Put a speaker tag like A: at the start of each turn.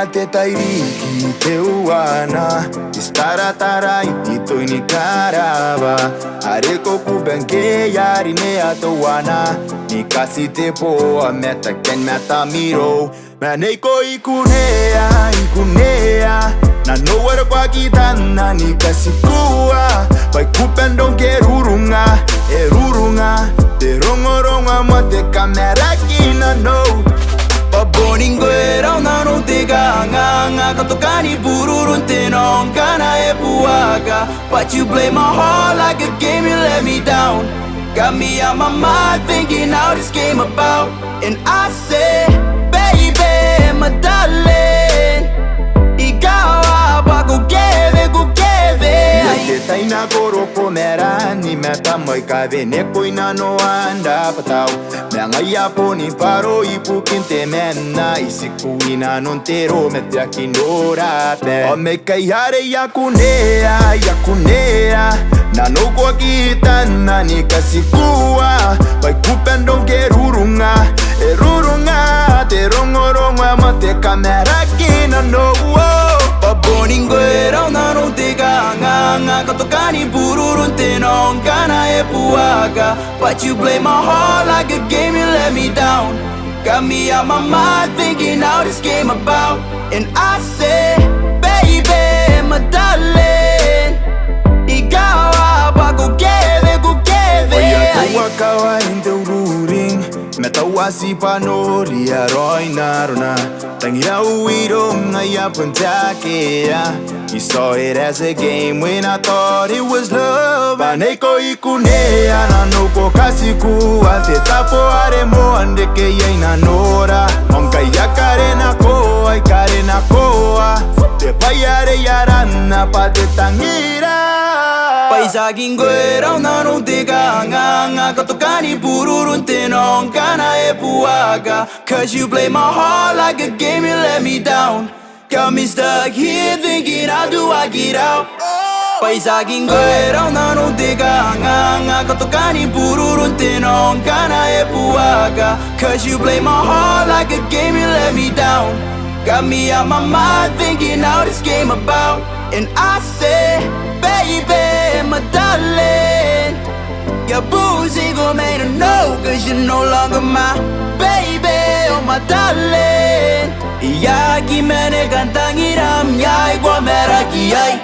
A: te tairiki te uana Istaratara ito ni karava Areko kubenke yari ne atowana Ni kasi te poa meta ken meta miro Maneko ikunea Na nowhere kwa kitana ni kasi kuwa Pai kupendo kerurunga Te rongoronga mate kamera kina no Paboningo era una no te ganga Katokani bururun te nonkana e puaga But you play my heart like a game, you let me down Got me on my mind thinking how this game about And I say, baby, my darling Ikaw ba kukeve Te taina koro pomera ni meta moi kave ne koina no anda patau Menga yapo ni paro ipu kinte mena Isiku ina non tero mete aki no rate O me kai hare yakunea Na no kwa kitana ni kasikua Pai kupendo kerurunga Te rongoronga mate kamera kina no Paboningo era una no te ganga Katokani bururun te nonkana e puaga But you play my heart like a game, you let me down Got me on my mind thinking how this game about And I say, baby, my darling Ikaw ba kukeve Oya tuwakawa inte ururing Metawasi panori aroi naruna Tangira uiro ngaya puntakea You saw it as a game when I thought it was love Baneko ikunea na noko kasiku Ante tapo aremo andeke yaina nora Onka yakare na koa Te payare yarana pa te tangira Paisagin era una no te ganga Katokani bururun te nonkana e puaga Cause you play my heart like a game, you let me down Got me stuck here thinking how do I get out Paisagin era una no te ganga Katokani bururun te nonkana e puaga Cause you play my heart like a game, you let me down Got me on my mind thinking how this game about And I say, baby, my darling Your boozy gon' make her know Cause you're no longer my baby, oh my darling Iyaki mene kantangiram, yai kwa meraki yai